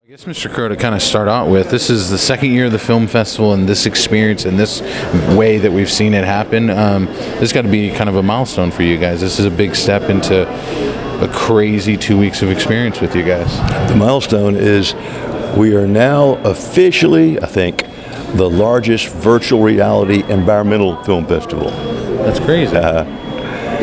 I guess, Mr. Crow, to kind of start out with, this is the second year of the film festival, and this experience and this way that we've seen it happen, this got to be kind of a milestone for you guys. This is a big step into a crazy 2 weeks of experience with you guys. The milestone is we are now officially, I think, the largest virtual reality environmental film festival. That's crazy.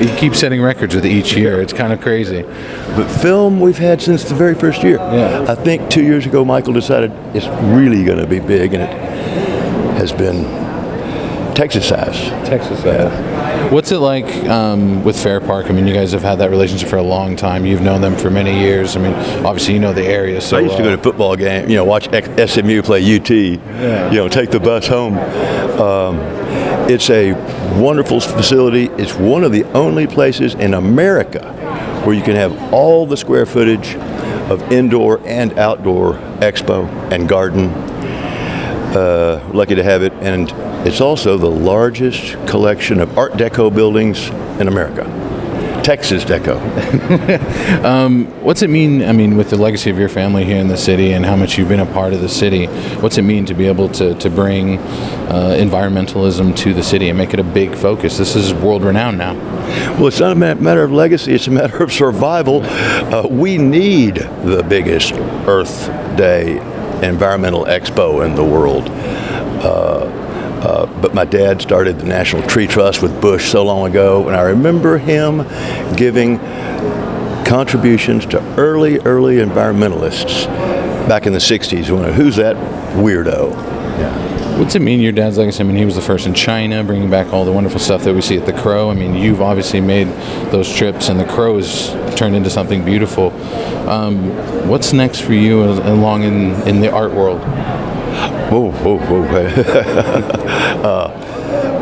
You keep setting records with each year. It's kind of crazy. But film we've had since the very first year. Yeah. I think 2 years ago Michael decided it's really going to be big, and it has been Texas-sized. Texas-sized. What's it like with Fair Park? I mean, you guys have had that relationship for a long time. You've known them for many years. I mean, obviously you know the area so I used to go to football game, watch SMU play UT, take the bus home. It's a wonderful facility. It's one of the only places in America where you can have all the square footage of indoor and outdoor expo and garden. Lucky to have it. And it's also the largest collection of Art Deco buildings in America. Texas Deco. What's it mean, I mean, with the legacy of your family here in the city and how much you've been a part of the city, what's it mean to be able to bring environmentalism to the city and make it a big focus? This is world-renowned now. Well, it's not a matter of legacy, it's a matter of survival. We need the biggest Earth Day environmental expo in the world. But my dad started the National Tree Trust with Bush so long ago, and I remember him giving contributions to early environmentalists back in the 60s. Who's that weirdo? Yeah. What's it mean, your dad's legacy? I mean, he was the first in China, bringing back all the wonderful stuff that we see at the Crow. I mean, you've obviously made those trips, and the Crow has turned into something beautiful. What's next for you along in the art world?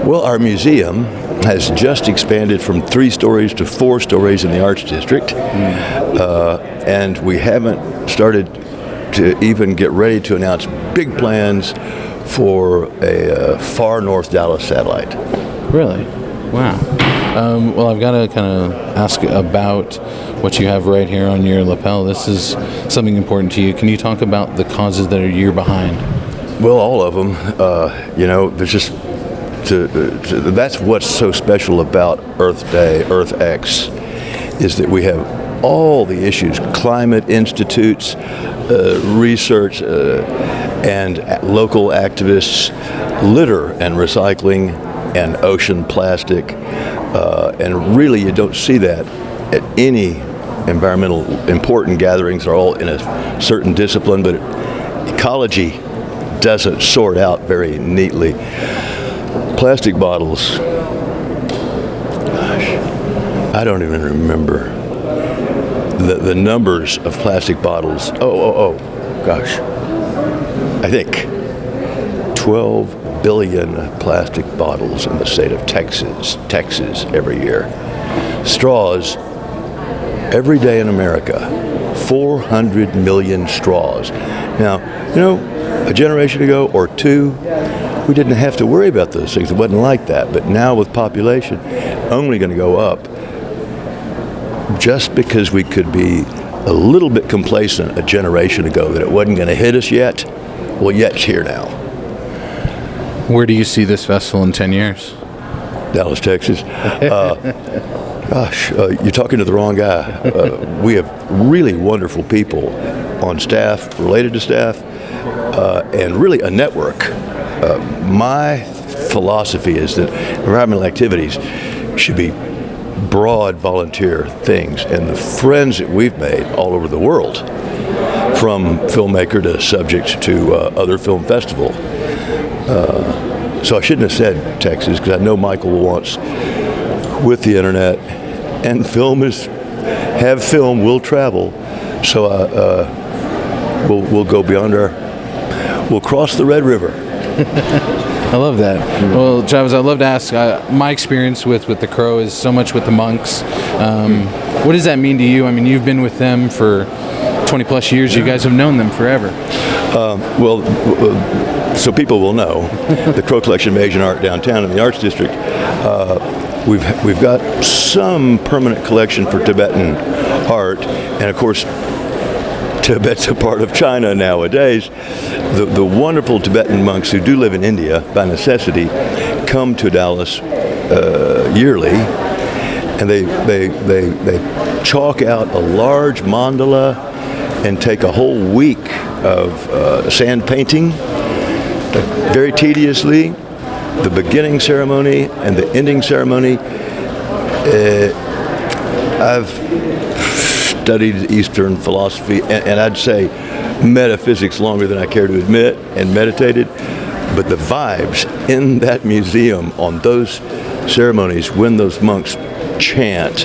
Well, our museum has just expanded from 3 stories to 4 stories in the Arts District, and we haven't started to even get ready to announce big plans for a far north Dallas satellite. Really? Wow. Well, I've got to kind of ask about what you have right here on your lapel. This is something important to you. Can you talk about the causes that you're behind? Well, all of them. There's just that's what's so special about Earth Day, EARTHx, is that we have all the issues: climate institutes, research, and local activists, litter and recycling, and ocean plastic, and really you don't see that at any environmental important gatherings. They're all in a certain discipline, but ecology doesn't sort out very neatly. Plastic bottles. Gosh, I don't even remember the numbers of plastic bottles. Gosh. I think 12 billion plastic bottles in the state of Texas every year. Straws, every day in America, 400 million straws. Now, a generation ago or two, we didn't have to worry about those things. It wasn't like that. But now with population only going to go up, just because we could be a little bit complacent a generation ago that it wasn't going to hit us yet, well, yet it's here now. Where do you see this festival in 10 years? Dallas, Texas. You're talking to the wrong guy. We have really wonderful people on staff, related to staff, and really a network. My philosophy is that environmental activities should be broad volunteer things, and the friends that we've made all over the world, from Filmmaker to subject to other film festival. So I shouldn't have said Texas, because I know Michael wants, with the internet and film will travel. So we'll go beyond we'll cross the Red River. I love that. Well, Travis, I'd love to ask, my experience with the Crow is so much with the Monks. What does that mean to you? I mean, you've been with them for 20 plus years. You guys have known them forever. So people will know, the Crow Collection of Asian Art downtown in the Arts District, we've got some permanent collection for Tibetan art, and of course Tibet's a part of China nowadays. The wonderful Tibetan monks who do live in India by necessity come to Dallas yearly, and they chalk out a large mandala and take a whole week of sand painting, very tediously. The beginning ceremony and the ending ceremony. I've studied Eastern philosophy, and I'd say metaphysics longer than I care to admit, and meditated. But the vibes in that museum on those ceremonies when those monks chant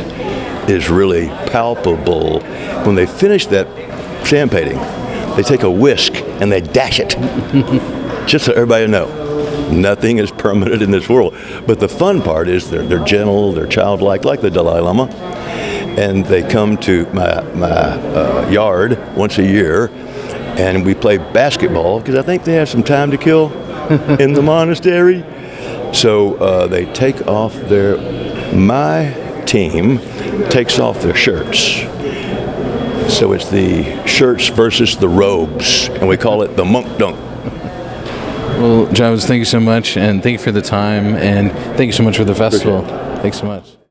is really palpable. When they finish that sand painting, they take a whisk and they dash it. Just so everybody know, nothing is permanent in this world. But the fun part is they're gentle, they're childlike, like the Dalai Lama. And they come to my yard once a year, and we play basketball because I think they have some time to kill in the monastery. So they take off my team takes off their shirts. So it's the shirts versus the robes, and we call it the monk dunk. Well, Travis, thank you so much, and thank you for the time, and thank you so much for the festival. Thanks so much.